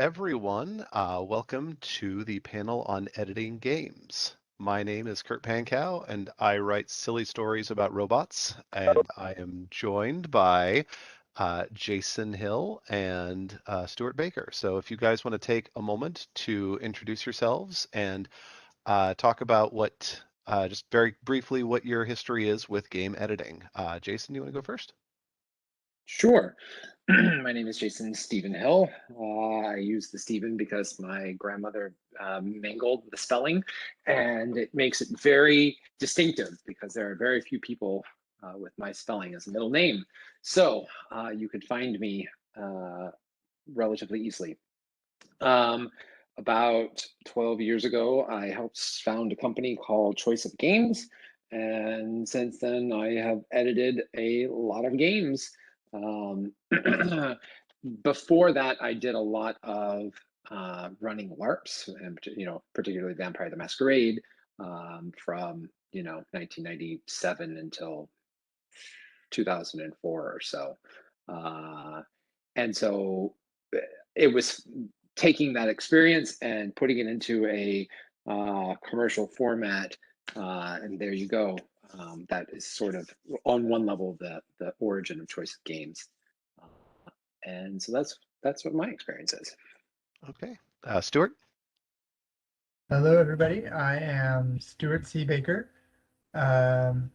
everyone. Welcome to the panel on editing games. My name is Kurt Pankow, and I write silly stories about robots. And I am joined by Jason Hill and Stuart Baker. So if you guys want to take a moment to introduce yourselves and talk about just very briefly, what your history is with game editing. Jason, you want to go first? Sure. My name is Jason Stephen Hill. I use the Stephen because my grandmother mangled the spelling, and it makes it very distinctive because there are very few people with my spelling as a middle name. So you could find me relatively easily. Um, about 12 years ago, I helped found a company called Choice of Games. And since then, I have edited a lot of games. Um, Before that, I did a lot of running LARPs, and particularly Vampire the Masquerade, from 1997 until 2004 or so. And so it was taking that experience and putting it into a commercial format, and there you go. That is sort of on one level the origin of Choice of Games, and so that's what my experience is. Okay. Stuart? Hello, everybody. I am Stuart C. Baker. Um,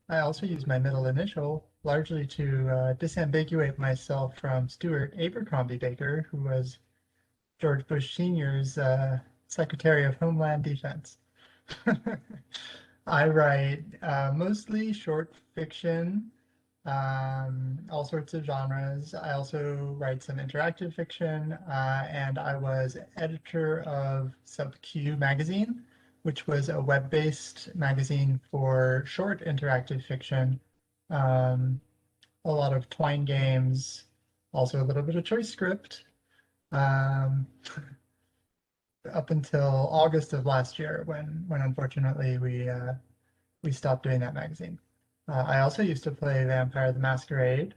I also use my middle initial largely to disambiguate myself from Stuart Abercrombie Baker, who was George Bush Sr.'s Secretary of Homeland Defense. I write mostly short fiction, all sorts of genres. I also write some interactive fiction, and I was editor of Sub-Q magazine, which was a web-based magazine for short interactive fiction. Um, a lot of Twine games, also a little bit of Choice Script, um, up until August of last year, when unfortunately we stopped doing that magazine. I also used to play Vampire the Masquerade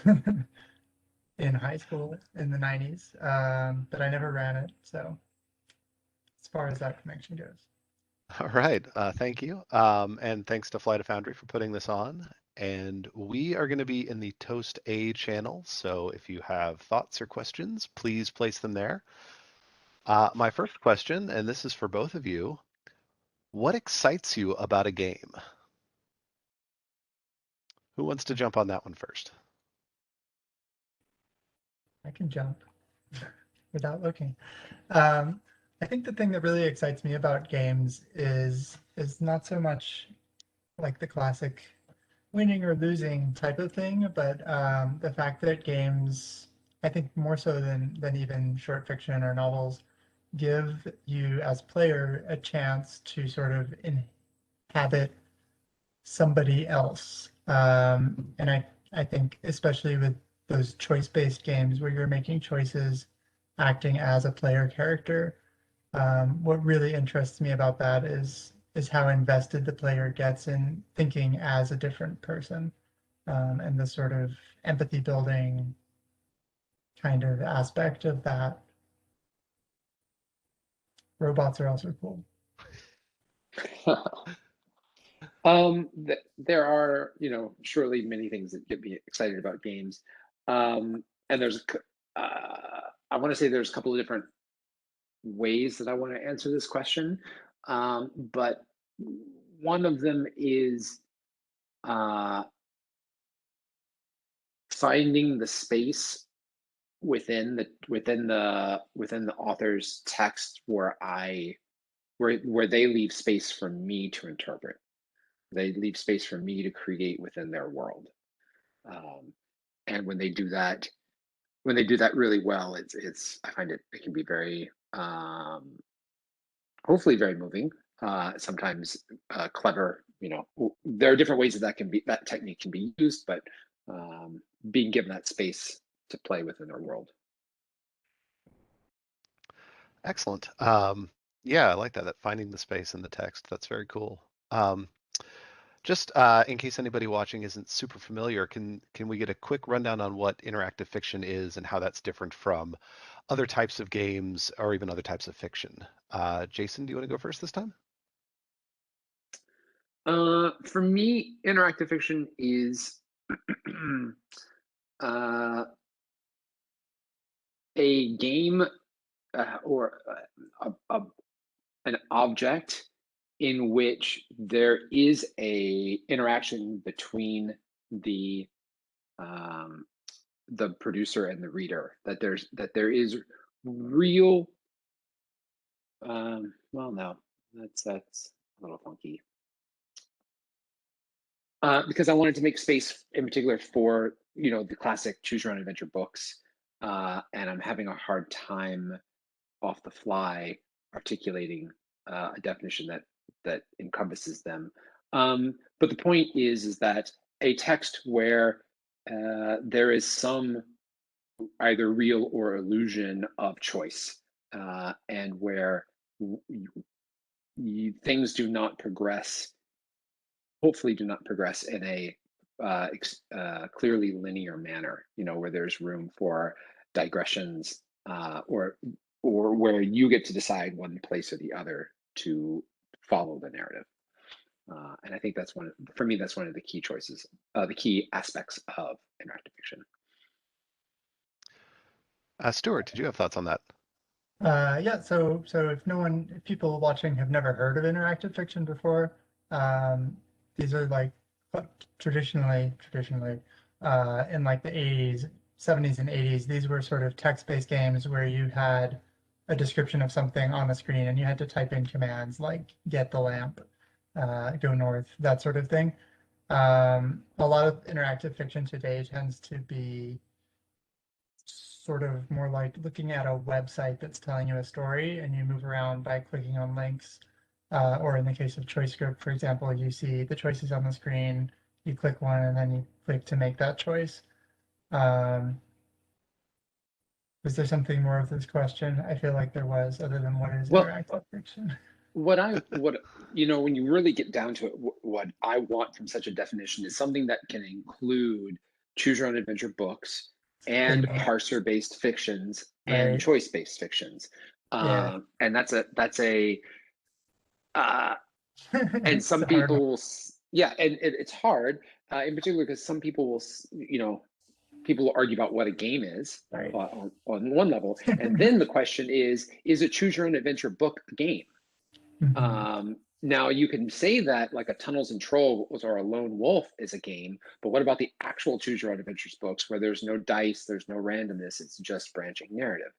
in high school in the 90s, but I never ran it. So as far as that connection goes. All right, thank you. And thanks to Flight of Foundry for putting this on. And we are going to be in the Toast A channel. So if you have thoughts or questions, please place them there. My first question, and this is for both of you, what excites you about a game? Who wants to jump on that one first? I can jump without looking. Um, I think the thing that really excites me about games is not so much like the classic winning or losing type of thing, but the fact that games, I think more so than even short fiction or novels, give you as player a chance to sort of inhabit somebody else. And I think especially with those choice-based games where you're making choices, acting as a player character, what really interests me about that is how invested the player gets in thinking as a different person, and the sort of empathy building kind of aspect of that. Robots are also cool. There are, surely many things that get me excited about games. And I want to say there's a couple of different ways that I want to answer this question. But one of them is finding the space within the author's text where they leave space for me to interpret. They leave space for me to create within their world. And when they do that really well, I find it can be very hopefully very moving. Sometimes clever. There are different ways that technique can be used, but being given that space to play within their world. Excellent. Yeah, I like that finding the space in the text. That's very cool. Just in case anybody watching isn't super familiar, can we get a quick rundown on what interactive fiction is and how that's different from other types of games or even other types of fiction. Jason, do you want to go first this time? For me, interactive fiction is a game or an object in which there is a interaction between the producer and the reader. That there is real. Well, no, that's a little funky. Because I wanted to make space in particular for the classic choose your own adventure books, and I'm having a hard time off the fly articulating a definition that encompasses them. But the point is that a text where there is some either real or illusion of choice, and where things do not progress, hopefully do not progress in a clearly linear manner, where there's room for digressions, or where you get to decide one place or the other to follow the narrative. And I think for me, that's one of the key choices, the key aspects of interactive fiction. Stuart, did you have thoughts on that? Yeah, so if people watching have never heard of interactive fiction before, these are like traditionally in like the 80s, 70s and 80s, these were sort of text-based games where you had a description of something on the screen and you had to type in commands like get the lamp, go north, that sort of thing. A lot of interactive fiction today tends to be sort of more like looking at a website that's telling you a story and you move around by clicking on links. Or in the case of choice script, for example, you see the choices on the screen, you click one and then you click to make that choice. Was there something more of this question? I feel like there was, other than what is interactive fiction? What when you really get down to it, what I want from such a definition is something that can include choose your own adventure books and parser-based fictions and choice-based fictions. And that's a and some people and it's hard, in particular because some people will people will argue about what a game is, on one level, and then the question is a choose your own adventure book a game? Now you can say that like a Tunnels and Trolls or a Lone Wolf is a game, but what about the actual choose your own adventures books where there's no dice, there's no randomness, it's just branching narrative?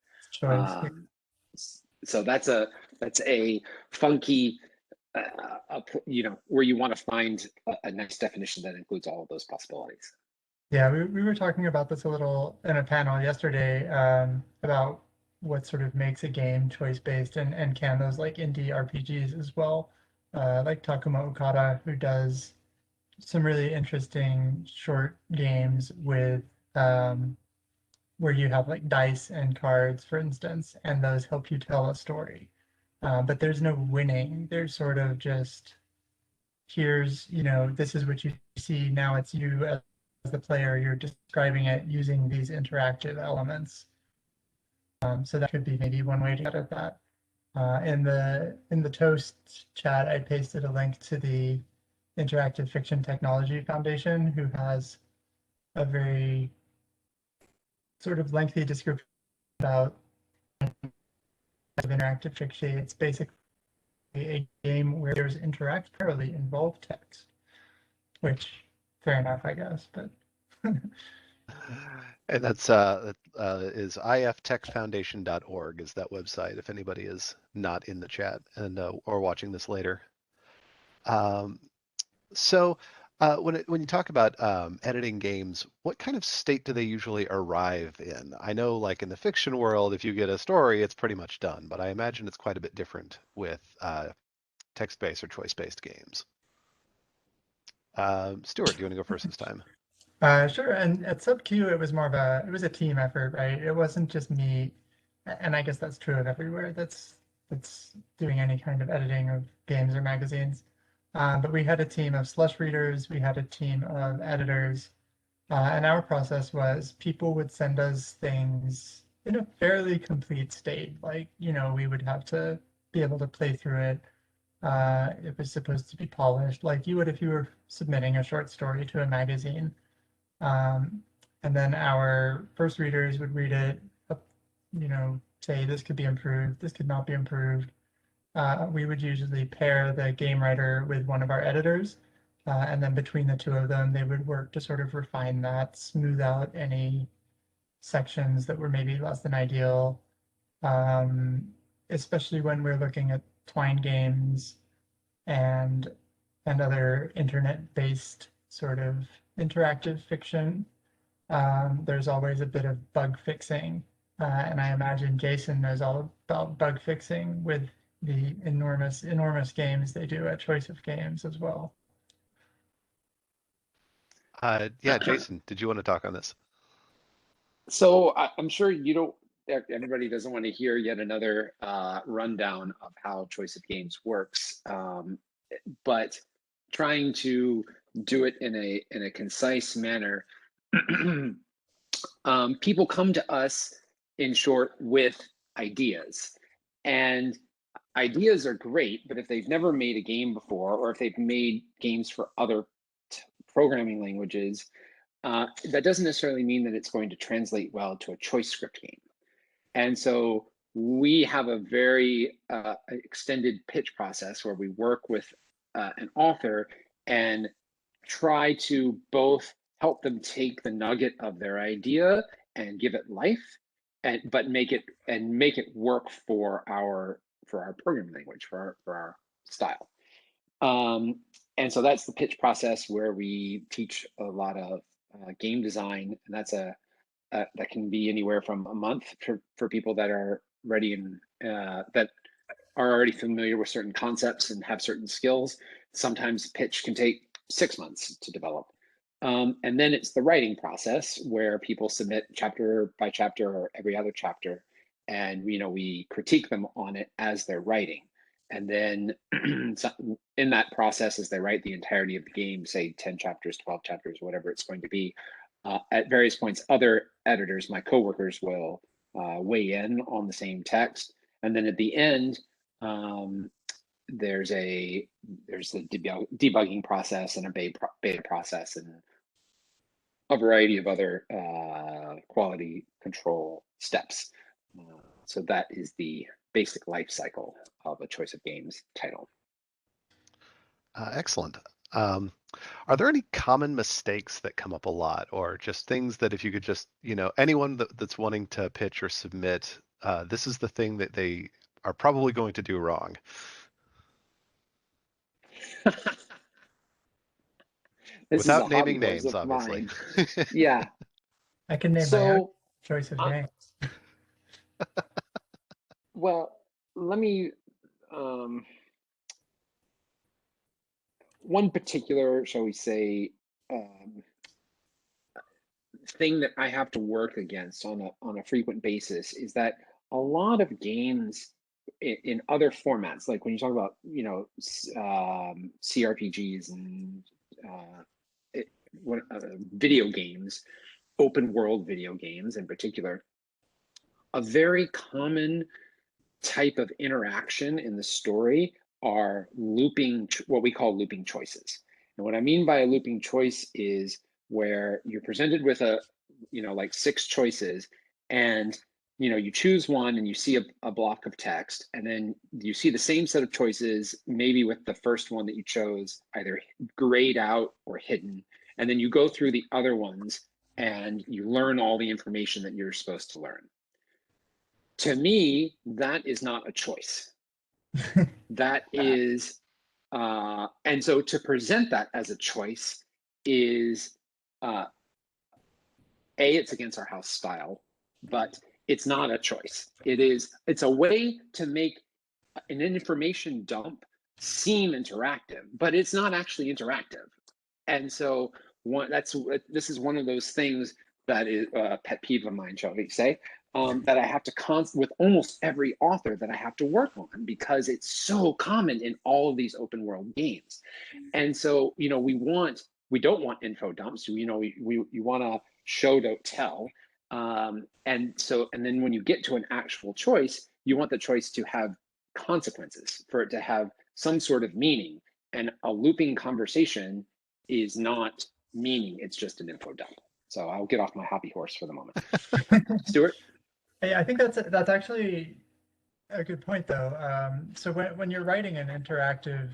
So that's a funky, where you want to find a nice definition that includes all of those possibilities. Yeah, we were talking about this a little in a panel yesterday, about what sort of makes a game choice-based, and can those like indie RPGs as well, like Takuma Okada, who does some really interesting short games with where you have like dice and cards, for instance, and those help you tell a story. But there's no winning. There's sort of just here's, this is what you see. Now it's you as the player. You're describing it using these interactive elements. So that could be maybe one way to get at that. In the Toast chat, I pasted a link to the Interactive Fiction Technology Foundation, who has a very sort of lengthy description about interactive fiction. It's basically a game where there's interactively involved text, which fair enough, I guess, but. And that's is iftechfoundation.org is that website if anybody is not in the chat and or watching this later. So when you talk about editing games, what kind of state do they usually arrive in? I know, like in the fiction world, if you get a story, it's pretty much done, but I imagine it's quite a bit different with text-based or choice-based games. Stuart, do you want to go first this time? Sure. And at SubQ, it was more of it was a team effort, right? It wasn't just me, and I guess that's true of everywhere that's doing any kind of editing of games or magazines. But we had a team of slush readers, we had a team of editors, and our process was people would send us things in a fairly complete state. Like, we would have to be able to play through it. It was supposed to be polished, like you would if you were submitting a short story to a magazine. Um, and then our first readers would read it, say this could be improved, this could not be improved. We would usually pair the game writer with one of our editors, and then between the two of them, they would work to sort of refine that, smooth out any sections that were maybe less than ideal, um, especially when we're looking at Twine games and other internet-based sort of interactive fiction. There's always a bit of bug fixing, and I imagine Jason knows all about bug fixing with the enormous games they do at Choice of Games as well. Yeah, Jason, did you want to talk on this? So I'm sure everybody doesn't want to hear yet another rundown of how Choice of Games works, but trying to do it in a concise manner. People come to us, in short, with ideas, and ideas are great, but if they've never made a game before, or if they've made games for other programming languages, that doesn't necessarily mean that it's going to translate well to a choice script game. And so we have a very extended pitch process where we work with an author and try to both help them take the nugget of their idea and give it life, but make it work for our programming language, for our style. And so that's the pitch process where we teach a lot of game design, and that can be anywhere from a month for people that are ready and that are already familiar with certain concepts and have certain skills. Sometimes pitch can take 6 months to develop. And then it's the writing process where people submit chapter by chapter or every other chapter, and we critique them on it as they're writing. And then in that process, as they write the entirety of the game, say 10 chapters, 12 chapters, whatever it's going to be, at various points, other editors, my coworkers, will weigh in on the same text. And then at the end, there's the debugging process and a beta process and a variety of other quality control steps. So that is the basic life cycle of a Choice of Games title. Excellent. Are there any common mistakes that come up a lot, or just things that if you could just, anyone that's wanting to pitch or submit, this is the thing that they are probably going to do wrong? This is a Without hobby naming horse names, of obviously. mine. Yeah. I can name my own So, Choice of Games. well, let me. One particular, shall we say, thing that I have to work against on a frequent basis is that a lot of games in other formats, like when you talk about CRPGs and video games, open world video games in particular, a very common type of interaction in the story are what we call looping choices. And what I mean by a looping choice is where you're presented with like 6 choices, and you choose one and you see a block of text, and then you see the same set of choices, maybe with the first one that you chose either grayed out or hidden, and then you go through the other ones and you learn all the information that you're supposed to learn. To me, that is not a choice. That is, and so to present that as a choice is, it's against our house style, but it's not a choice. It's a way to make an information dump seem interactive, but it's not actually interactive. And so this is one of those things that is a pet peeve of mine, shall we say, that I have to with almost every author that I have to work on, because it's so common in all of these open world games. And so, we don't want info dumps. We want to show, don't tell. And then when you get to an actual choice, you want the choice to have consequences, for it to have some sort of meaning. And a looping conversation is not meaning, it's just an info dump. So I'll get off my happy horse for the moment. Stuart? Hey, I think that's actually a good point, though. So when you're writing an interactive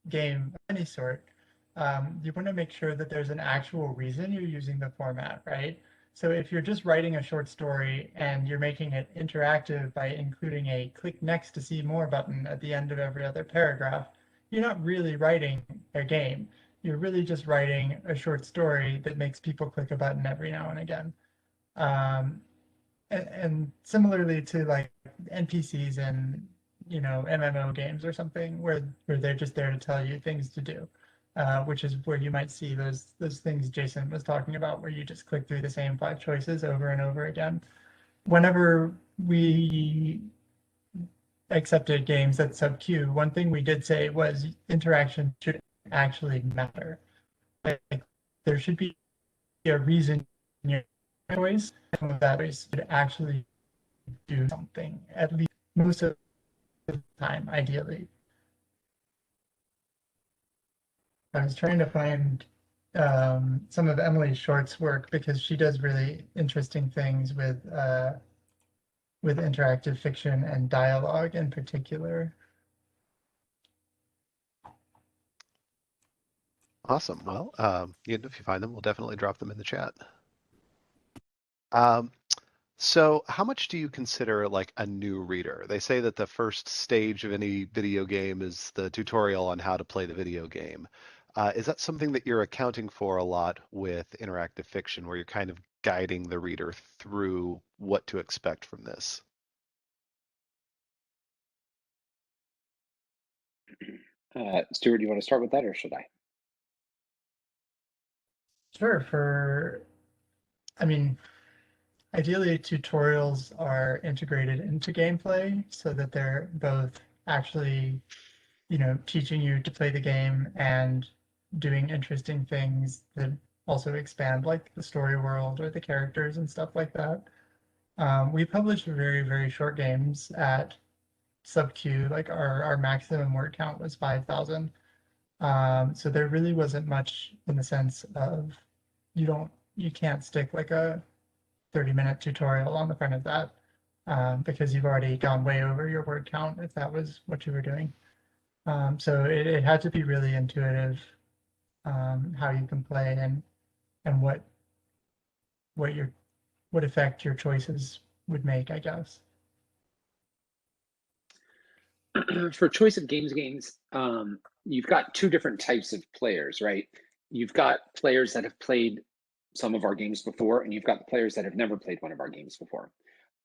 game of any sort, you want to make sure that there's an actual reason you're using the format, right? So if you're just writing a short story and you're making it interactive by including a click next to see more button at the end of every other paragraph, you're not really writing a game. You're really just writing a short story that makes people click a button every now and again. Um, and similarly to like NPCs and MMO games or something where they're just there to tell you things to do, which is where you might see those things Jason was talking about, where you just click through the same 5 choices over and over again. Whenever we accepted games at sub-Q, one thing we did say was interaction should actually matter. Like, there should be a reason your choice, and that choice should actually do something, at least most of the time, ideally. I was trying to find some of Emily Short's work because she does really interesting things with interactive fiction and dialogue in particular. Awesome. Well, if you find them, we'll definitely drop them in the chat. Um, so how much do you consider like a new reader? They say that the first stage of any video game is the tutorial on how to play the video game. Is that something that you're accounting for a lot with interactive fiction, where you're kind of guiding the reader through what to expect from this? Stuart, do you want to start with that, or should I? Sure. I mean, ideally tutorials are integrated into gameplay so that they're both actually, teaching you to play the game and doing interesting things that also expand like the story world or the characters and stuff like that. We published very, very short games at sub-Q, like our maximum word count was 5,000. So there really wasn't much in the sense of you can't stick like a 30-minute tutorial on the front of that, because you've already gone way over your word count if that was what you were doing. So it had to be really intuitive, how you can play and what effect your choices would make, I guess. For choice of games, you've got two different types of players, right? You've got players that have played some of our games before, and you've got players that have never played one of our games before.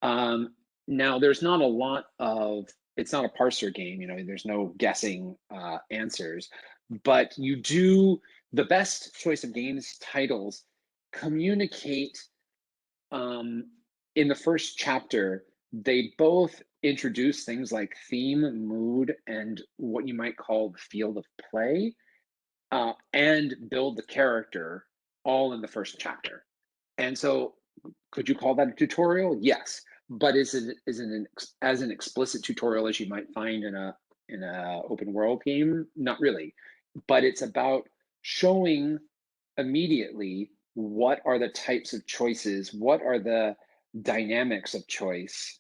Now, there's not a lot of, it's not a parser game, there's no guessing answers, but the best choice of games titles communicate in the first chapter. They both introduce things like theme, mood, and what you might call the field of play, and build the character all in the first chapter. And so, could you call that a tutorial? Yes, but is it as an explicit tutorial as you might find in a open world game? Not really, but it's about showing immediately what are the types of choices, what are the dynamics of choice,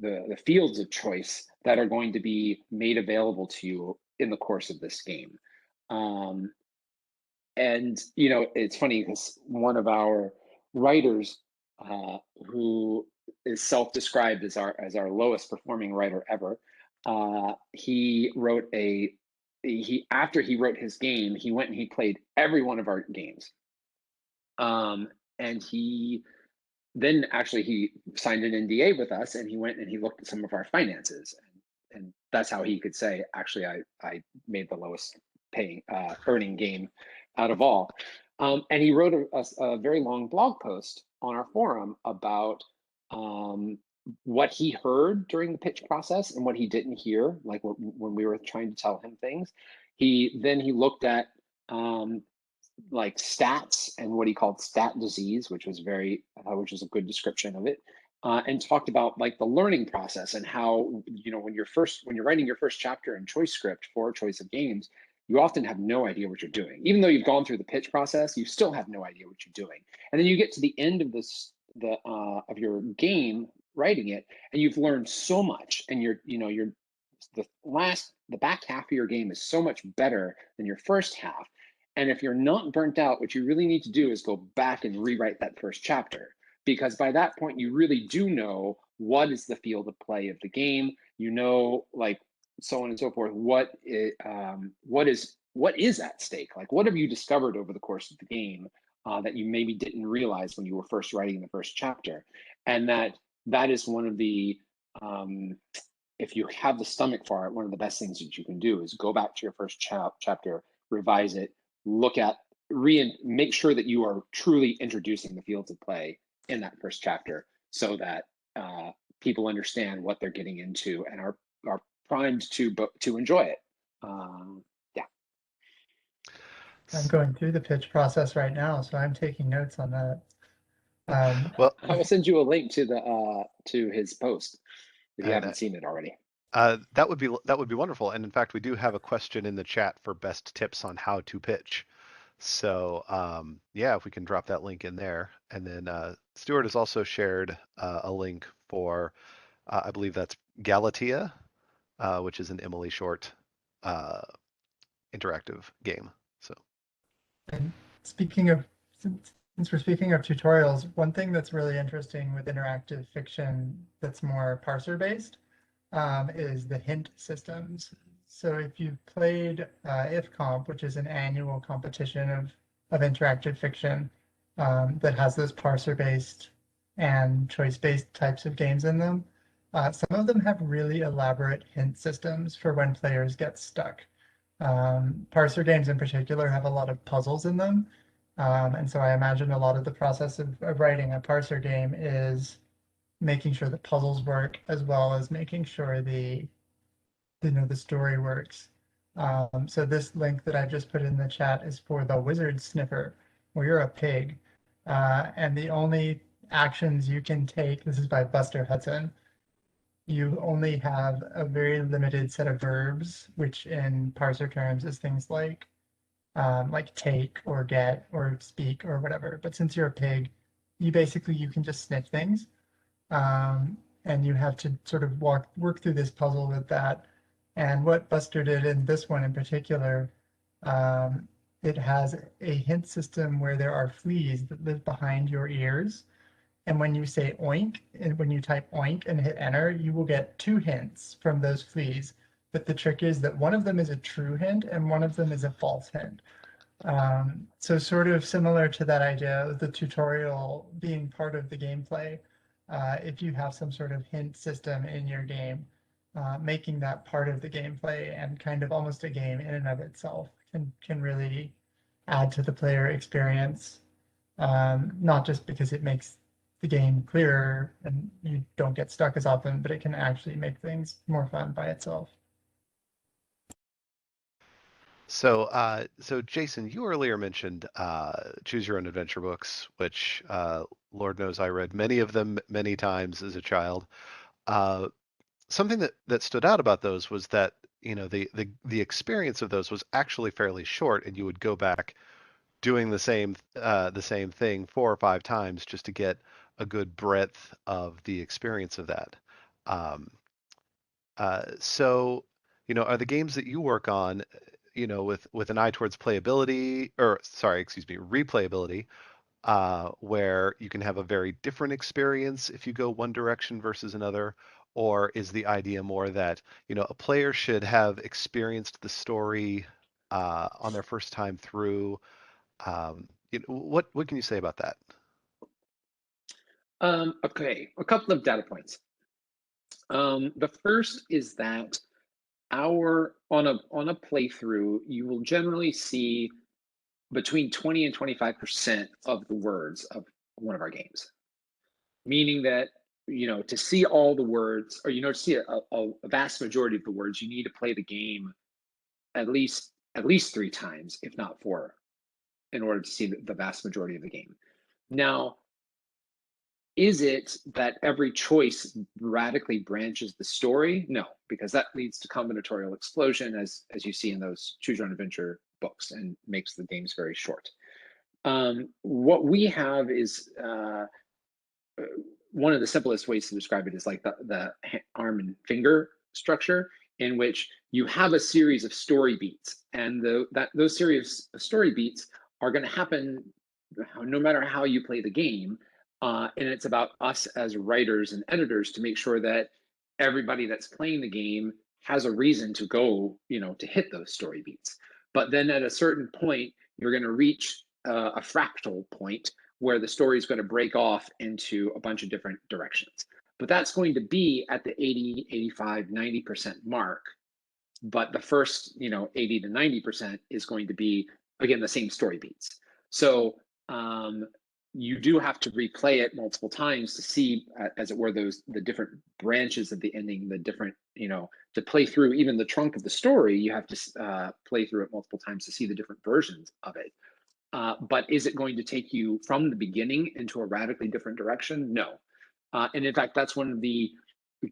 the fields of choice that are going to be made available to you in the course of this game. And it's funny because one of our writers, who is self-described as our lowest performing writer ever, he wrote after he wrote his game, he went and he played every one of our games, and he signed an NDA with us, and he went and he looked at some of our finances, and that's how he could say, actually, I made the lowest paying earning game out of all. And he wrote a very long blog post on our forum about what he heard during the pitch process and what he didn't hear, like when we were trying to tell him things. He looked at like stats and what he called stat disease, which was which was a good description of it, and talked about like the learning process and how, you know, when you're writing your first chapter in choice script for choice of games, you often have no idea what you're doing. Even though you've gone through the pitch process, you still have no idea what you're doing. And then you get to the end of of your game writing it, and you've learned so much, and the back half of your game is so much better than your first half. And if you're not burnt out, what you really need to do is go back and rewrite that first chapter, because by that point you really do know what is the field of play of the game. You know, like, so on and so forth. What is at stake? Like, what have you discovered over the course of the game that you maybe didn't realize when you were first writing the first chapter? And that is one of the if you have the stomach for it, one of the best things that you can do is go back to your first chapter, revise it, look at, make sure that you are truly introducing the fields of play in that first chapter, so that people understand what they're getting into and are primed to enjoy it. Yeah. I'm going through the pitch process right now, so I'm taking notes on that. Well, I will send you a link to his post if you and haven't seen it already. that would be wonderful. And in fact, we do have a question in the chat for best tips on how to pitch. So yeah, if we can drop that link in there, and then Stuart has also shared a link for I believe that's Galatea, which is an Emily Short uh, interactive game. So And speaking of, since we're speaking of tutorials, one thing that's really interesting with interactive fiction that's more parser based is the hint systems. So if you've played IfComp, which is an annual competition of interactive fiction that has those parser-based and choice-based types of games in them, some of them have really elaborate hint systems for when players get stuck. Parser games in particular have a lot of puzzles in them. And so I imagine a lot of the process of writing a parser game is making sure the puzzles work as well as making sure the story works. So this link that I just put in the chat is for the Wizard Sniffer, where you're a pig, and the only actions you can take. This is by Buster Hudson. You only have a very limited set of verbs, which in parser terms is things like take or get or speak or whatever. But since you're a pig, you can just sniff things. And you have to sort of work through this puzzle with that. And what Buster did in this one in particular, it has a hint system where there are fleas that live behind your ears. And when you say oink, and when you type oink and hit enter, you will get 2 hints from those fleas. But the trick is that one of them is a true hint and one of them is a false hint. So sort of similar to that idea of the tutorial being part of the gameplay, if you have some sort of hint system in your game, making that part of the gameplay and kind of almost a game in and of itself can really add to the player experience, not just because it makes the game clearer and you don't get stuck as often, but it can actually make things more fun by itself. so Jason, you earlier mentioned choose your own adventure books, which Lord knows I read many of them many times as a child. Uh, Something that stood out about those was that the experience of those was actually fairly short, and you would go back doing the same thing 4 or 5 times just to get a good breadth of the experience of that. Um, so, are the games that you work on, with an eye towards playability, or sorry, excuse me, replayability, where you can have a very different experience if you go one direction versus another? Or is the idea more that, a player should have experienced the story on their first time through? What can you say about that? Okay, a couple of data points. The first is that on a playthrough, you will generally see between 20 and 25% of the words of one of our games, meaning that, to see all the words, or to see a vast majority of the words, you need to play the game at least 3 times, if not 4. in order to see the vast majority of the game. Now, is it that every choice radically branches the story? No, because that leads to combinatorial explosion, as you see in those choose your own adventure books, and makes the games very short. What we have is one of the simplest ways to describe it is like the arm and finger structure, in which you have a series of story beats, and those series of story beats are going to happen no matter how you play the game. And it's about us as writers and editors to make sure that everybody that's playing the game has a reason to go, to hit those story beats. But then at a certain point, you're going to reach a fractal point where the story is going to break off into a bunch of different directions. But that's going to be at the 80, 85, 90% mark. But the first, 80 to 90% is going to be, again, the same story beats. So you do have to replay it multiple times to see, as it were, the different branches of the ending, the different, to play through even the trunk of the story, you have to play through it multiple times to see the different versions of it. But is it going to take you from the beginning into a radically different direction? No. And in fact, that's one of the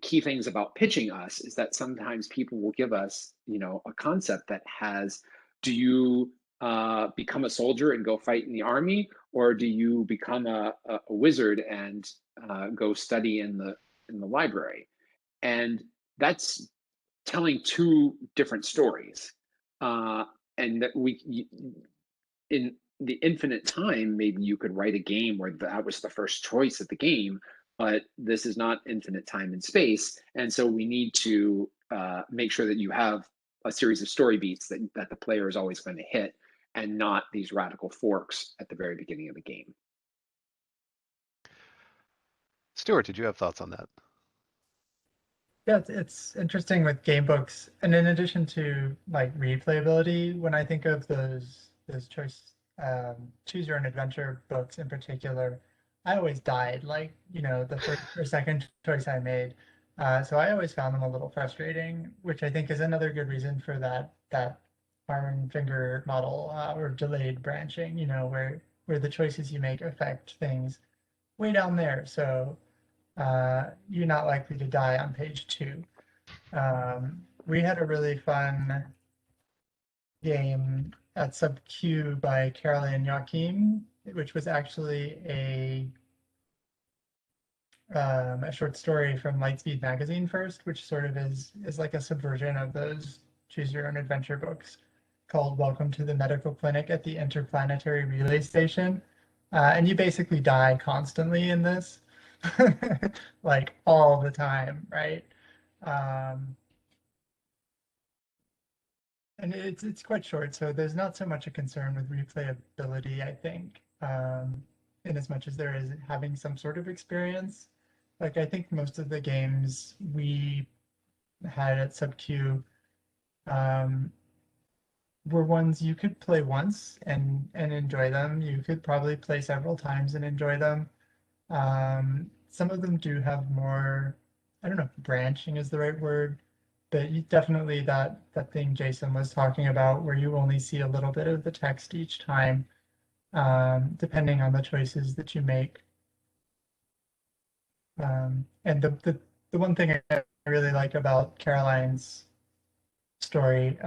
key things about pitching us, is that sometimes people will give us, a concept that has, do you become a soldier and go fight in the army, or do you become a wizard and go study in the library? And that's telling two different stories. And that in the infinite time, maybe you could write a game where that was the first choice of the game, but this is not infinite time and space. And so we need to make sure that you have a series of story beats that the player is always going to hit, and not these radical forks at the very beginning of the game. Stuart, did you have thoughts on that? Yeah, it's interesting with game books, and in addition to like replayability, when I think of those choose your own adventure books in particular, I always died like the first or second choice I made. So I always found them a little frustrating, which I think is another good reason for that arm and finger model, or delayed branching. Where the choices you make affect things way down there. So you're not likely to die on page 2. We had a really fun game at Sub Q by Caroline Joachim, which was actually a short story from Lightspeed magazine first, which sort of is like a subversion of those choose your own adventure books, called Welcome to the Medical Clinic at the Interplanetary Relay Station. And you basically die constantly in this, like all the time, right? Um, and it's quite short, so there's not so much a concern with replayability, I think, in as much as there is having some sort of experience. Like I think most of the games we had at SubQ were ones you could play once and enjoy them. You could probably play several times and enjoy them. Some of them do have more, I don't know if branching is the right word, but you definitely that thing Jason was talking about, where you only see a little bit of the text each time, depending on the choices that you make. And the one thing I really like about Caroline's story,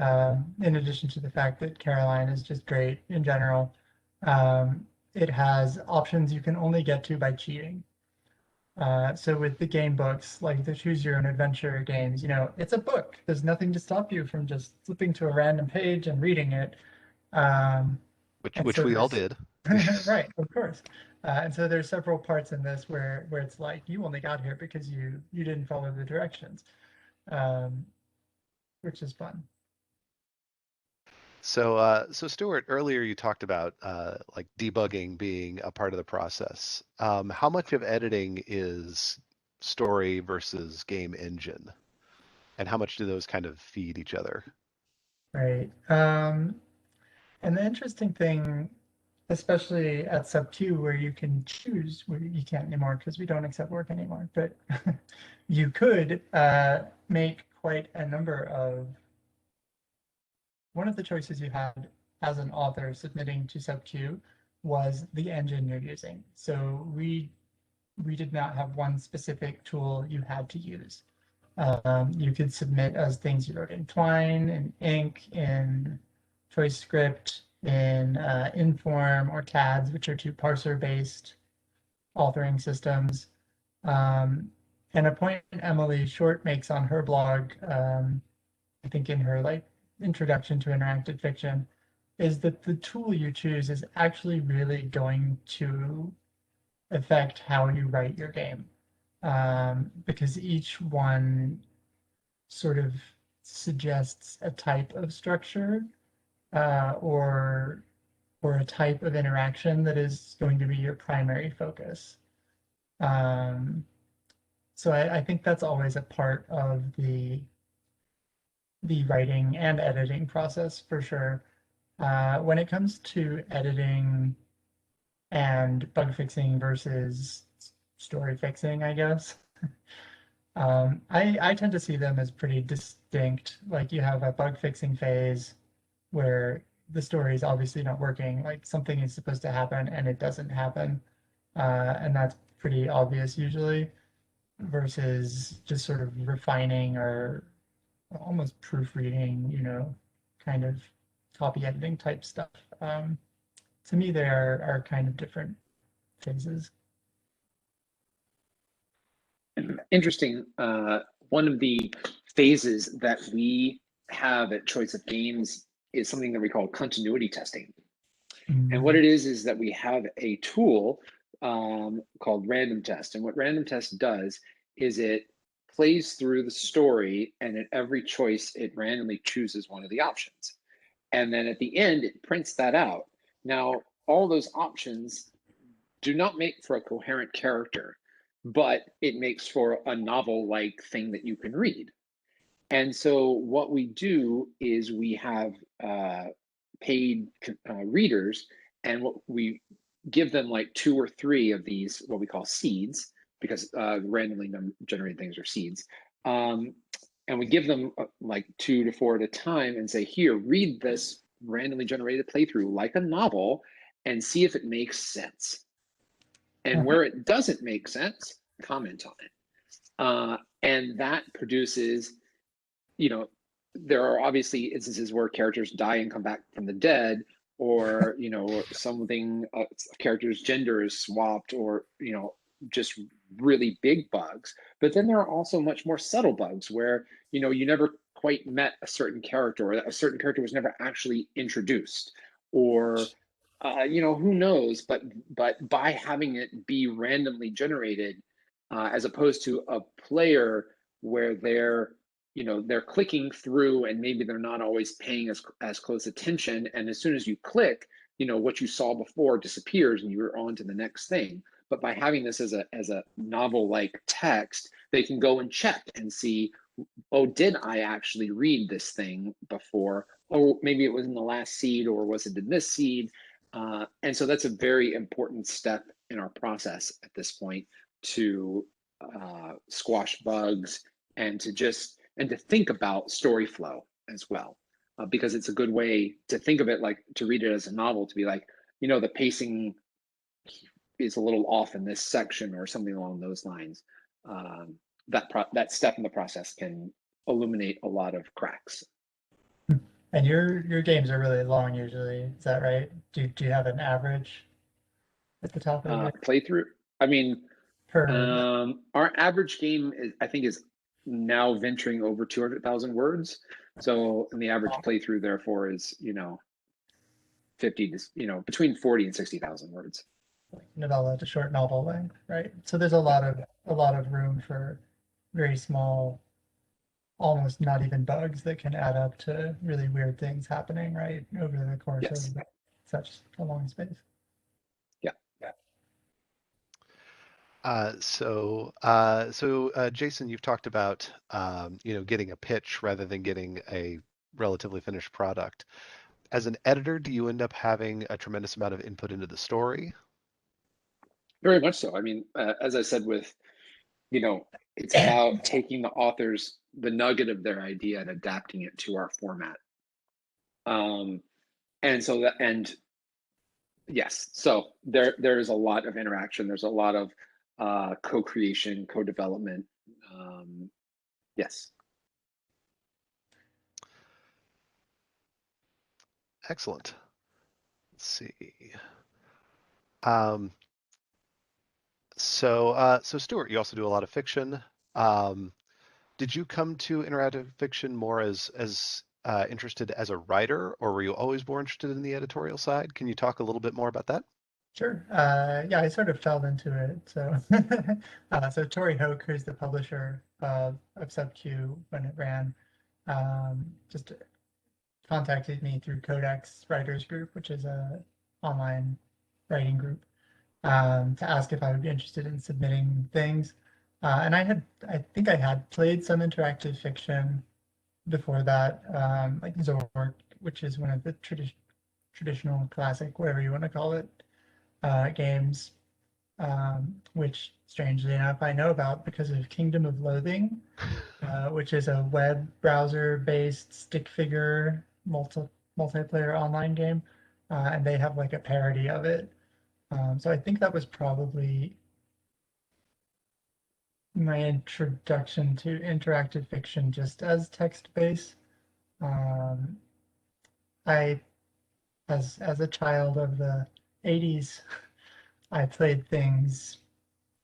in addition to the fact that Caroline is just great in general, it has options you can only get to by cheating. So with the game books, like the choose your own adventure games, it's a book. There's nothing to stop you from just flipping to a random page and reading it. Um, and Which so we all there's did. right, of course. And so there's several parts in this where it's like you only got here because you didn't follow the directions, um, which is fun. So Stuart, earlier you talked about like debugging being a part of the process. How much of editing is story versus game engine, and how much do those kind of feed each other? Right. And the interesting thing, especially at Sub Q, where you can choose, where you can't anymore because we don't accept work anymore, but you could make quite a number of. One of the choices you had as an author submitting to SubQ was the engine you're using. So we did not have one specific tool you had to use. You could submit as things you wrote in Twine, in Ink, in ChoiceScript, in Inform or TADS, which are two parser-based authoring systems. And a point Emily Short makes on her blog, I think in her like introduction to interactive fiction, is that the tool you choose is actually really going to affect how you write your game, because each one sort of suggests a type of structure, or a type of interaction that is going to be your primary focus. So I think that's always a part of the writing and editing process for sure. When it comes to editing and bug fixing versus story fixing, I guess, I tend to see them as pretty distinct. Like you have a bug fixing phase where the story is obviously not working, like something is supposed to happen and it doesn't happen. And that's pretty obvious usually, versus just sort of refining or almost proofreading, kind of copy editing type stuff. To me, they are kind of different phases. Interesting. One of the phases that we have at Choice of Games is something that we call continuity testing. And what it is that we have a tool called random test. And what random test does is it plays through the story, and at every choice, it randomly chooses one of the options. And then at the end, it prints that out. Now, all those options do not make for a coherent character, but it makes for a novel-like thing that you can read. And so what we do is we have paid readers, and what we give them like 2 or 3 of these, what we call seeds, because randomly generated things are seeds. And we give them like 2 to 4 at a time and say, here, read this randomly generated playthrough like a novel and see if it makes sense. And where it doesn't make sense, comment on it. And that produces, there are obviously instances where characters die and come back from the dead, or something, a character's gender is swapped, or just really big bugs. But then there are also much more subtle bugs where you never quite met a certain character, or a certain character was never actually introduced, or who knows, but by having it be randomly generated, as opposed to a player where they're clicking through and maybe they're not always paying as close attention, and as soon as you click, what you saw before disappears and you're on to the next thing. But by having this as a novel-like text, they can go and check and see, oh, did I actually read this thing before? Oh, maybe it was in the last seed, or was it in this seed? And so that's a very important step in our process at this point to squash bugs, and to think about story flow as well, because it's a good way to think of it, like to read it as a novel, to be like, the pacing is a little off in this section or something along those lines. That step in the process can illuminate a lot of cracks. And your games are really long usually, is that right? Do you have an average at the top of your playthrough? I mean, per our average game I think is now venturing over 200,000 words. So, and the average playthrough therefore is 50 to between 40 and 60,000 words. novella to short novel length, right? So there's a lot of room for very small, almost not even bugs that can add up to really weird things happening, right, over the course Yes. of such a long space. Yeah. Jason, you've talked about getting a pitch rather than getting a relatively finished product. As an editor, do you end up having a tremendous amount of input into the story? Very much so. I mean, as I said, it's about taking the nugget of their idea and adapting it to our format. And so that, and yes, so there is a lot of interaction. There's a lot of co-creation, co-development. Yes. Excellent. Let's see. Um, so Stuart, you also do a lot of fiction. Um, did you come to interactive fiction more as interested as a writer, or were you always more interested in the editorial side? Can you talk a little bit more about that? Sure. Yeah, I sort of fell into it. So, so Tori Hoke, who's the publisher of SubQ when it ran, just contacted me through Codex Writers Group, which is a online writing group, to ask if I would be interested in submitting things. And I think I had played some interactive fiction before that, like Zork, which is one of the traditional classic, whatever you want to call it, games, which strangely enough I know about because of Kingdom of Loathing, which is a web browser-based stick figure multiplayer online game, and they have like a parody of it. So I think that was probably my introduction to interactive fiction, just as text-based. Um, I, as a child of the '80s, I played things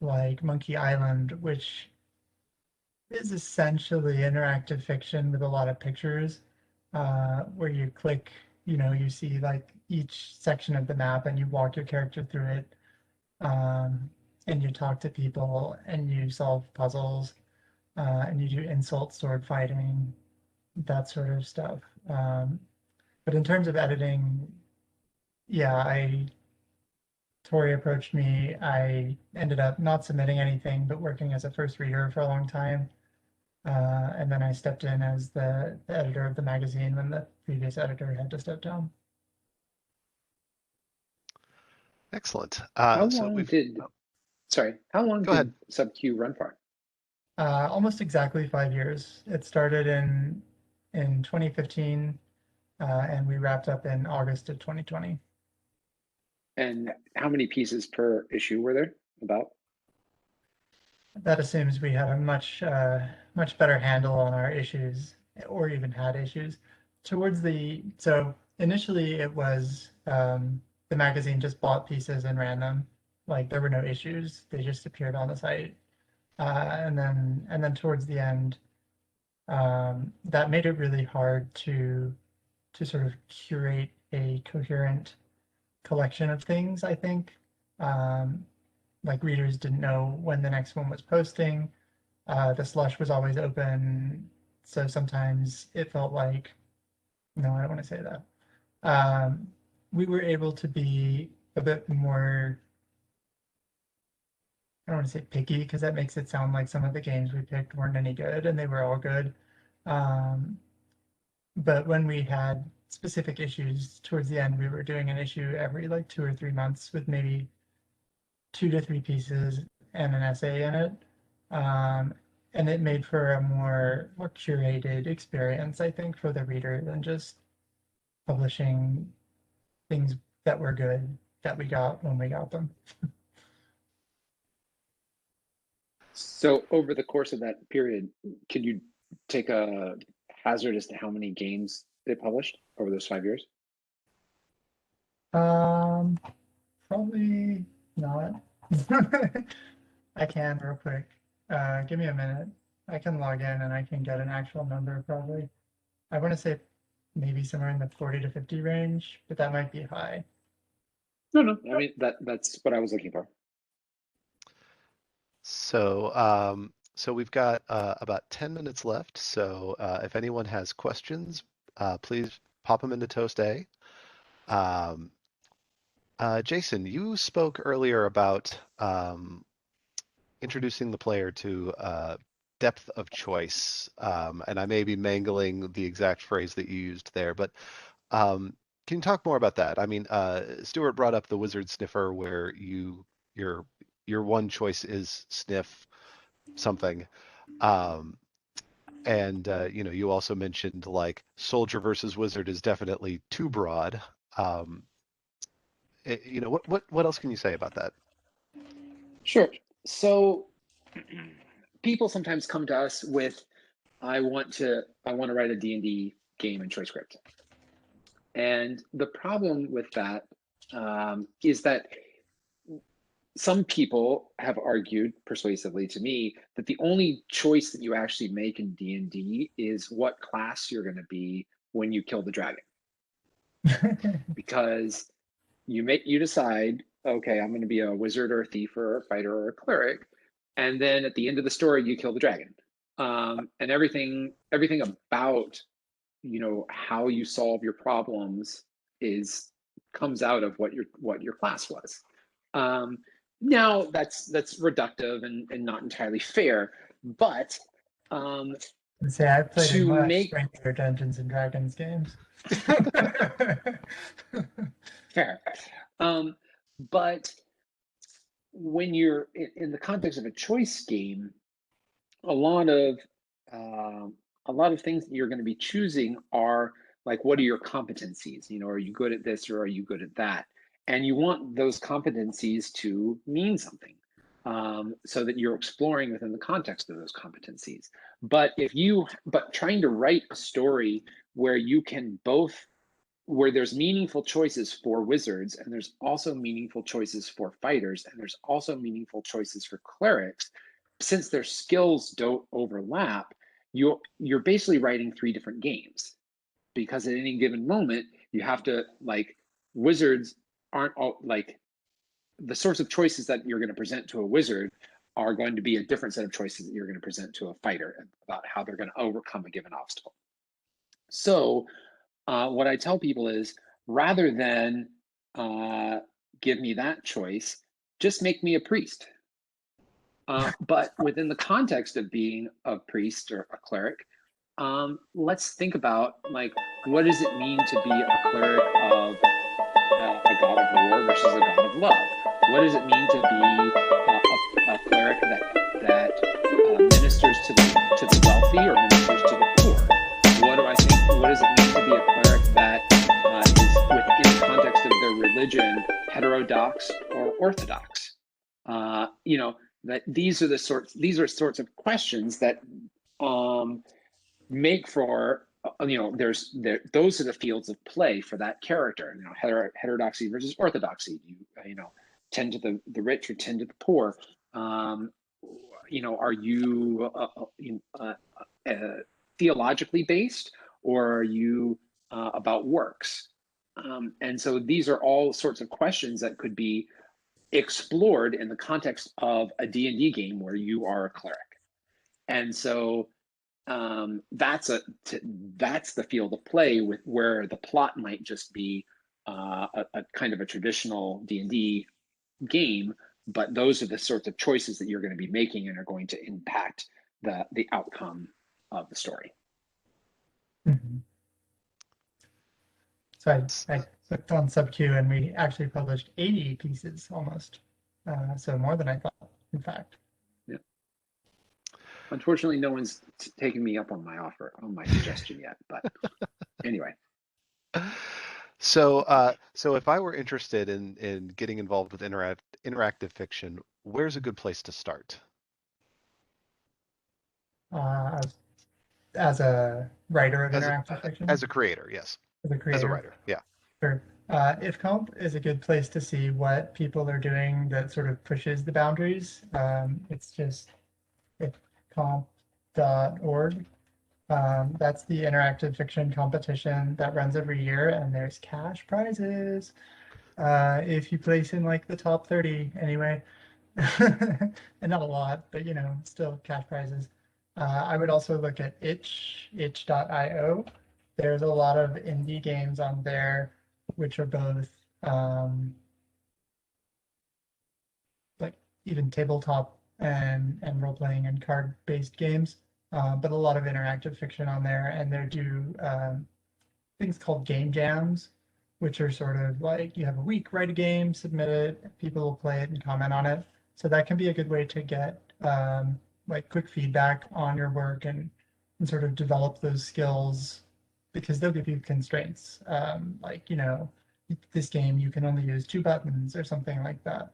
like Monkey Island, which is essentially interactive fiction with a lot of pictures, where you click, you see like each section of the map and you walk your character through it, and you talk to people and you solve puzzles, and you do insult sword fighting, that sort of stuff. But in terms of editing, yeah, Tori approached me. I ended up not submitting anything, but working as a first reader for a long time. And then I stepped in as the editor of the magazine when the previous editor had to step down. Excellent. How So long we've did, sorry, how long Go ahead. did SubQ run for? Almost exactly 5 years. It started in 2015, and we wrapped up in August of 2020. And how many pieces per issue were there about? That assumes we had a much better handle on our issues, or even had issues. So initially it was, the magazine just bought pieces and ran them. Like there were no issues; they just appeared on the site. And then towards the end, that made it really hard to sort of curate a coherent collection of things, I think. Um, like readers didn't know when the next one was posting. The slush was always open, so sometimes it felt like, no, I don't want to say that. Um, we were able to be a bit more, I don't want to say picky because that makes it sound like some of the games we picked weren't any good, and they were all good. Um, but when we had specific issues towards the end, we were doing an issue every like 2 or 3 months with maybe 2 to 3 pieces and an essay in it. Um, and it made for a more curated experience, I think, for the reader than just publishing things that were good that we got when we got them. So over the course of that period, could you take a hazard as to how many games they published over those 5 years? Um, Probably not. I can real quick. Give me a minute. I can log in and I can get an actual number probably. I want to say maybe somewhere in the 40 to 50 range, but that might be high. No, no. I mean that's what I was looking for. So we've got about 10 minutes left. So if anyone has questions, please pop them into Toast A. Um, Jason, you spoke earlier about introducing the player to depth of choice, and I may be mangling the exact phrase that you used there, but can you talk more about that? I mean, Stuart brought up the wizard sniffer where your your one choice is sniff something. Um, and you know, you also mentioned like soldier versus wizard is definitely too broad. Um, what else can you say about that? Sure. So people sometimes come to us with, I want to write a D&D game in ChoiceScript. And the problem with that is that some people have argued persuasively to me that the only choice that you actually make in D&D is what class you're going to be when you kill the dragon. Because you decide, okay, I'm going to be a wizard or a thief or a fighter or a cleric, and then at the end of the story you kill the dragon. And everything about how you solve your problems comes out of what your class was. Now that's reductive and not entirely fair, but Say I played in to much make stranger Dungeons and Dragons games. fair, but when you're in the context of a choice game, a lot of things that you're going to be choosing are like, what are your competencies? Are you good at this or are you good at that? And you want those competencies to mean something, so that you're exploring within the context of those competencies. But trying to write a story where you can both where there's meaningful choices for wizards and there's also meaningful choices for fighters and there's also meaningful choices for clerics, since their skills don't overlap, you're basically writing three different games, because at any given moment you have to, like, wizards aren't all like, the sorts of choices that you're going to present to a wizard are going to be a different set of choices that you're going to present to a fighter about how they're going to overcome a given obstacle. So what I tell people is, rather than give me that choice, just make me a priest. But within the context of being a priest or a cleric, let's think about, like, what does it mean to be a cleric of a god of war versus a god of love? What does it mean to be a cleric that ministers to the wealthy or ministers to the poor? What does it mean to be a cleric that is within the context of their religion heterodox or orthodox? That these are sorts of questions that make for those are the fields of play for that character. Heterodoxy versus orthodoxy. Tend to the rich or tend to the poor. Are you theologically based, or are you about works? And so these are all sorts of questions that could be explored in the context of a D&D game where you are a cleric. And so that's the field of play, with where the plot might just be a kind of a traditional D&D game, but those are the sorts of choices that you're going to be making and are going to impact the outcome of the story. Mm-hmm. So I looked on SubQ and we actually published 80 pieces almost. So more than I thought, in fact. Yeah. Unfortunately, no one's taken me up on my suggestion yet, but anyway. So if I were interested in getting involved with interactive fiction, where's a good place to start? As a writer of interactive fiction. As a creator, yes. As a creator. As a writer, yeah. Sure. IfComp is a good place to see what people are doing that sort of pushes the boundaries. It's just ifcomp.org. That's the interactive fiction competition that runs every year, and there's cash prizes if you place in like the top 30 anyway. And not a lot, but still cash prizes. I would also look at itch.io. There's a lot of indie games on there, which are both like even tabletop and role-playing and card-based games, but a lot of interactive fiction on there. And they do things called game jams, which are sort of like, you have a week, write a game, submit it, people will play it and comment on it. So that can be a good way to get like quick feedback on your work and sort of develop those skills, because they'll give you constraints. Like, this game you can only use 2 buttons or something like that.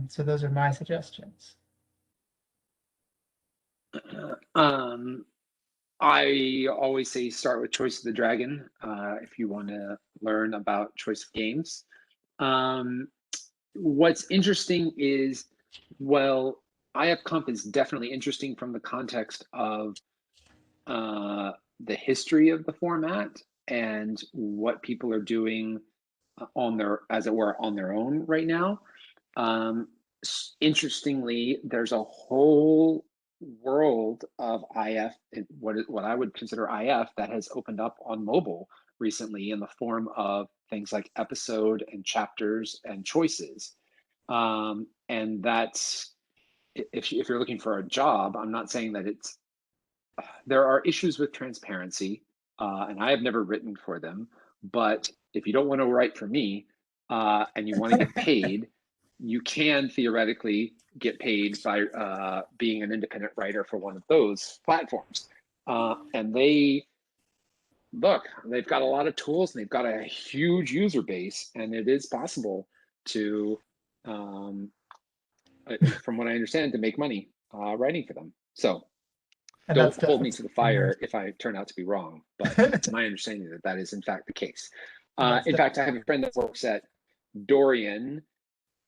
So those are my suggestions. I always say start with Choice of the Dragon if you want to learn about choice of games. What's interesting is, well, IF Comp is definitely interesting from the context of the history of the format and what people are doing on their, as it were, on their own right now. Interestingly, there's a whole world of IF, what I would consider IF, that has opened up on mobile recently in the form of things like episode and chapters and choices. And that's, if you're looking for a job, I'm not saying that it's, there are issues with transparency, and I have never written for them, but if you don't want to write for me and you want to get paid, you can theoretically get paid by being an independent writer for one of those platforms. And they've got a lot of tools and they've got a huge user base, and it is possible to, from what I understand, to make money writing for them. So And don't that's hold me that's to the fire if I turn out to be wrong, but it's my understanding that that is in fact the case. In fact, I have a friend that works at Dorian,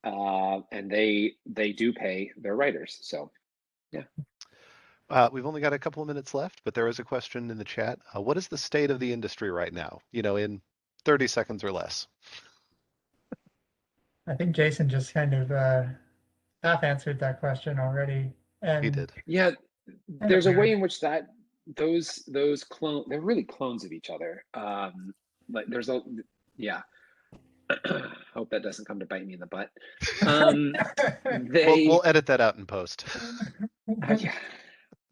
and they do pay their writers. So, yeah. We've only got a couple of minutes left, but there is a question in the chat. What is the state of the industry right now? In 30 seconds or less. I think Jason just kind of half answered that question already. He And did. Yeah, kind of there's a way weird. in which that those clone, they're really clones of each other. Like there's a, yeah. Hope that doesn't come to bite me in the butt. We'll edit that out in post. Yeah.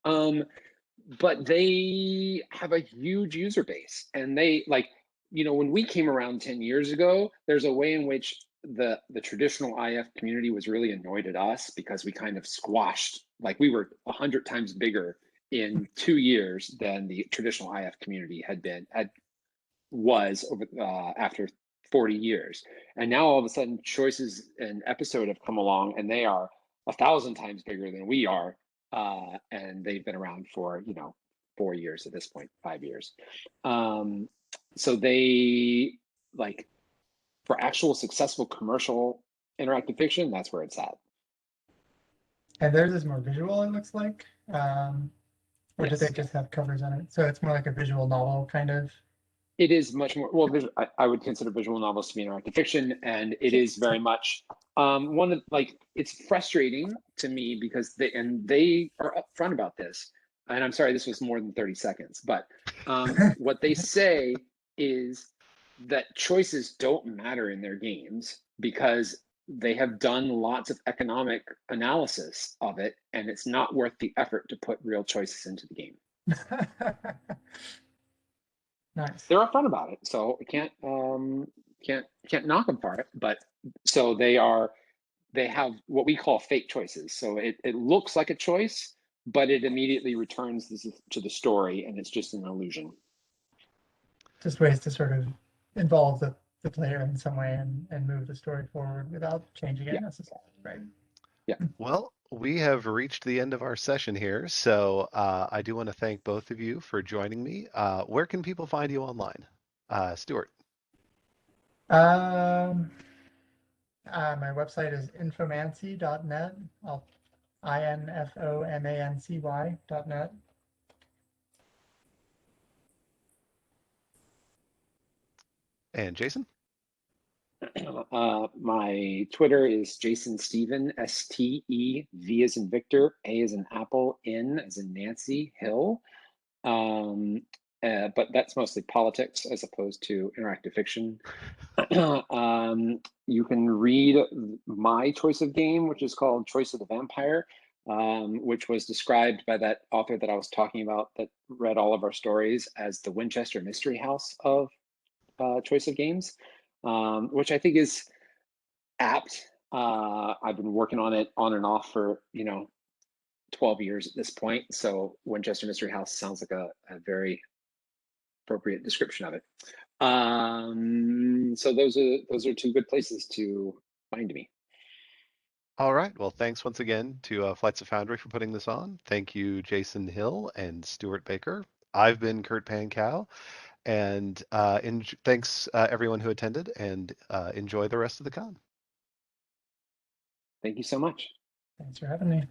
But they have a huge user base, and they, like, when we came around 10 years ago, there's a way in which the traditional IF community was really annoyed at us because we kind of squashed, like we were 100 times bigger in 2 years than the traditional IF community was over after 40 years. And now all of a sudden Choices and Episode have come along, and they are 1,000 times bigger than we are, and they've been around for 4 years at this point, 5 years. So they, like, for actual successful commercial interactive fiction, that's where it's at. And theirs is more visual, it looks like. Or do they Yes. just have covers on it? So it's more like a visual novel kind of. It is much more, well, I would consider visual novels to be interactive fiction, and it is very much one of, like, it's frustrating to me because they are upfront about this. And I'm sorry, this was more than 30 seconds, but what they say is that choices don't matter in their games because they have done lots of economic analysis of it, and it's not worth the effort to put real choices into the game. Nice. They're upfront about it, so I can't knock them for it. But so they have what we call fake choices. So it looks like a choice, but it immediately returns this to the story, and it's just an illusion. Just ways to sort of involve the player in some way and move the story forward without changing it necessarily, right? Yeah. Well, we have reached the end of our session here, so I do want to thank both of you for joining me. Where can people find you online? Stuart. My website is infomancy.net. INFOMANCY.net. And Jason? My Twitter is Jason Steven, STEV as in Victor, A as in Apple, N as in Nancy, Hill. But that's mostly politics as opposed to interactive fiction. You can read my choice of game, which is called Choice of the Vampire, which was described by that author that I was talking about that read all of our stories as the Winchester Mystery House of choice of games, which I think is apt. I've been working on it on and off for 12 years at this point, so Winchester Mystery House sounds like a very appropriate description of it. So those are two good places to find me. All right. Well, thanks once again to Flights of Foundry for putting this on. Thank you, Jason Hill and Stuart Baker. I've been Kurt Pankow, and thanks everyone who attended, and enjoy the rest of the con. Thank you so much. Thanks for having me.